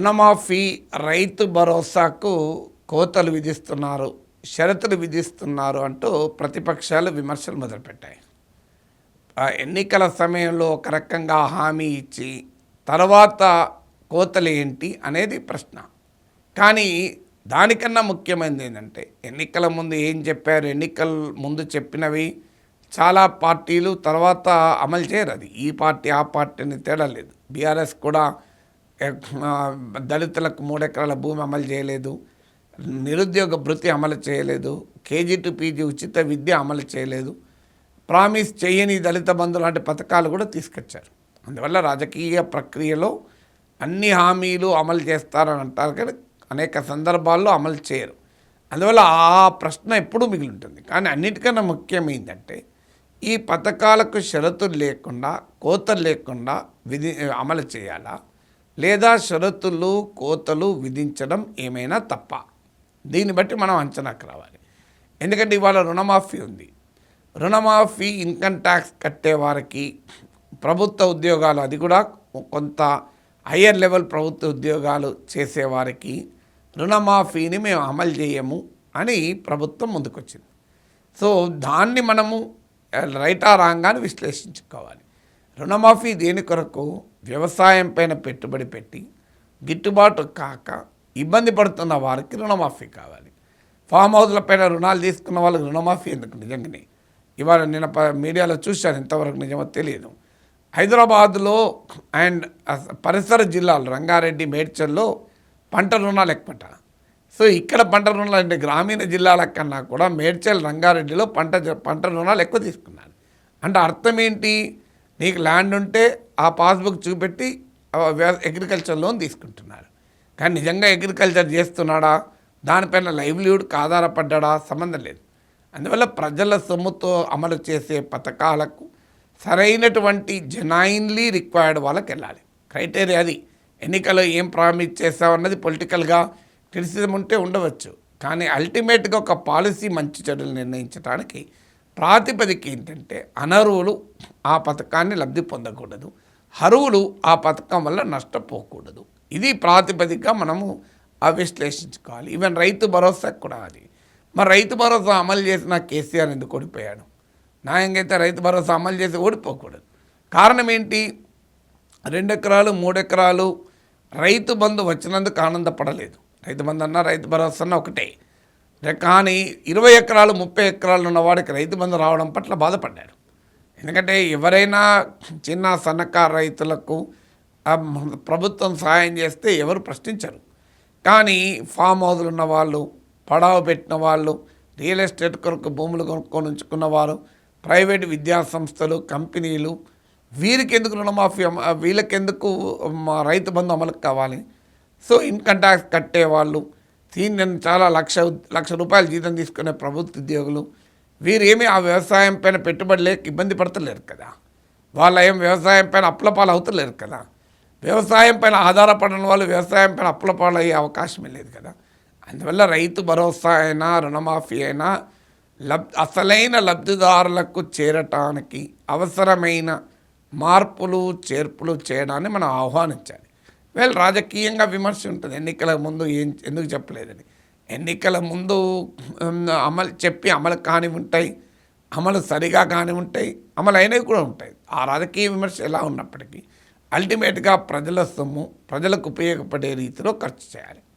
రుణమాఫీ, రైతు భరోసాకు కోతలు విధిస్తున్నారు, షరతులు విధిస్తున్నారు అంటూ ప్రతిపక్షాలు విమర్శలు మొదలుపెట్టాయి. ఎన్నికల సమయంలో ఒక రకంగా హామీ ఇచ్చి తర్వాత కోతలు ఏంటి అనేది ప్రశ్న. కానీ దానికన్నా ముఖ్యమైనది ఏంటంటే ఎన్నికల ముందు ఏం చెప్పారు, ఎన్నికల ముందు చెప్పినవి చాలా పార్టీలు తర్వాత అమలు చేయరు. అది ఈ పార్టీ ఆ పార్టీని తేడా లేదు. బీఆర్ఎస్ కూడా దళితులకు 3 ఎకరాల భూమి అమలు చేయలేదు, నిరుద్యోగ భృతి అమలు చేయలేదు, కేజీ టు పీజీ ఉచిత విద్య అమలు చేయలేదు, ప్రామిస్ చేయని దళిత బంధు లాంటి పథకాలు కూడా తీసుకొచ్చారు. అందువల్ల రాజకీయ ప్రక్రియలో అన్ని హామీలు అమలు చేస్తారని అంటారు కానీ అనేక సందర్భాల్లో అమలు చేయరు. అందువల్ల ఆ ప్రశ్న ఎప్పుడూ మిగిలి ఉంటుంది. కానీ అన్నిటికన్నా ముఖ్యమైందంటే ఈ పథకాలకు షరతులు లేకుండా, కోతలు లేకుండా అమలు చేయాలా, లేదా షరతులు కోతలు విధించడం ఏమైనా తప్ప? దీన్ని బట్టి మనం అంచనాకు రావాలి. ఎందుకంటే ఇవాళ రుణమాఫీ ఉంది. రుణమాఫీ ఇన్కమ్ ట్యాక్స్ కట్టేవారికి, ప్రభుత్వ ఉద్యోగాలు, అది కూడా కొంత హయ్యర్ లెవెల్ ప్రభుత్వ ఉద్యోగాలు చేసేవారికి రుణమాఫీని మేము అమలు చేయము అని ప్రభుత్వం ముందుకొచ్చింది. సో దాన్ని మనము రైటా రాంగాన్ని విశ్లేషించుకోవాలి. రుణమాఫీ దేని కొరకు? వ్యవసాయం పైన పెట్టుబడి పెట్టి గిట్టుబాటు కాక ఇబ్బంది పడుతున్న వారికి రుణమాఫీ కావాలి. ఫామ్ హౌస్ల పైన రుణాలు తీసుకున్న వాళ్ళకి రుణమాఫీ ఎందుకు? నిజంగానే ఇవాళ నేను మీడియాలో చూశాను, ఎంతవరకు నిజమో తెలియదు. హైదరాబాద్లో అండ్ పరిసర జిల్లాలు రంగారెడ్డి, మేడ్చల్లో పంట రుణాలు ఎక్కువట. సో ఇక్కడ పంట రుణాలు అంటే గ్రామీణ జిల్లాల కన్నా కూడా మేడ్చల్, రంగారెడ్డిలో పంట రుణాలు ఎక్కువ తీసుకున్నారు. అంటే అర్థం ఏంటి? నీకు ల్యాండ్ ఉంటే ఆ పాస్బుక్ చూపెట్టి అగ్రికల్చర్ లోన్ తీసుకుంటున్నారు. కానీ నిజంగా అగ్రికల్చర్ చేస్తున్నాడా, దానిపైన లైవ్లీహుడ్కి ఆధారపడ్డా సంబంధం లేదు. అందువల్ల ప్రజల సొమ్ముతో అమలు చేసే పథకాలకు సరైనటువంటి జెన్యున్లీ రిక్వైర్డ్ వాళ్ళకి వెళ్ళాలి. క్రైటీరియా అది. ఎన్నికల్లో ఏం ప్రామిస్ చేసామన్నది పొలిటికల్గా క్రిటిసిజం ఉంటే ఉండవచ్చు. కానీ అల్టిమేట్గా ఒక పాలసీ మంచి చెడులు నిర్ణయించడానికి ప్రాతిపదిక ఏంటంటే అనర్హులు ఆ పథకాన్ని లబ్ధి పొందకూడదు, అర్హులు ఆ పథకం వల్ల నష్టపోకూడదు. ఇది ప్రాతిపదిక మనము విశ్లేషించుకోవాలి. ఈవెన్ రైతు భరోసా కూడా అది. మరి రైతు భరోసా అమలు చేసిన కేసీఆర్ ఎందుకు ఓడిపోయాడు? న్యాయంగా అయితే రైతు భరోసా అమలు చేసి ఓడిపోకూడదు. కారణం ఏంటి? 2 ఎకరాలు 3 ఎకరాలు రైతు బంధు వచ్చినందుకు ఆనందపడలేదు. రైతు బంధు అన్నా రైతు భరోసా అన్న ఒకటే. కానీ 20 ఎకరాలు 30 ఎకరాలు ఉన్నవాడికి రైతు బంధు రావడం పట్ల బాధపడ్డాడు. ఎందుకంటే ఎవరైనా చిన్న సన్నకారు రైతులకు ప్రభుత్వం సహాయం చేస్తే ఎవరు ప్రశ్నించరు. కానీ ఫామ్ హౌస్లు ఉన్న వాళ్ళు, పడావు పెట్టిన వాళ్ళు, రియల్ ఎస్టేట్ కొరకు భూములు కొనుక్కొని ఉంచుకున్నవారు, ప్రైవేట్ విద్యా సంస్థలు, కంపెనీలు, వీరికి ఎందుకు రుణమాఫీ, వీళ్ళకెందుకు రైతు బంధు అమలు కావాలి? సో ఇన్కమ్ ట్యాక్స్ కట్టేవాళ్ళు, చాలా లక్ష రూపాయలు జీతం తీసుకునే ప్రభుత్వ ఉద్యోగులు, వీరు ఏమీ ఆ వ్యవసాయం పైన పెట్టుబడి లేక ఇబ్బంది పడతలేరు కదా. వాళ్ళ ఏం వ్యవసాయం పైన అప్పులపాలు అవుతలేరు కదా. వ్యవసాయం పైన ఆధారపడిన వాళ్ళు వ్యవసాయం పైన అప్పులపాలు అయ్యే అవకాశమే లేదు కదా. అందువల్ల రైతు భరోసా అయినా రుణమాఫీ అయినా అసలైన లబ్ధిదారులకు చేరటానికి అవసరమైన మార్పులు చేర్పులు చేయడాన్ని మనం ఆహ్వానించాలి. రాజకీయంగా విమర్శ ఉంటుంది. ఎన్నికల ముందు ఎందుకు చెప్పలేదని. ఎన్నికల ముందు అమలు కాని ఉంటాయి, అమలు సరిగా కాని ఉంటాయి, అమలు అయినవి కూడా ఉంటాయి. ఆ రాజకీయ విమర్శ ఎలా ఉన్నప్పటికీ అల్టిమేట్గా ప్రజల సొమ్ము ప్రజలకు ఉపయోగపడే రీతిలో ఖర్చు చేయాలి.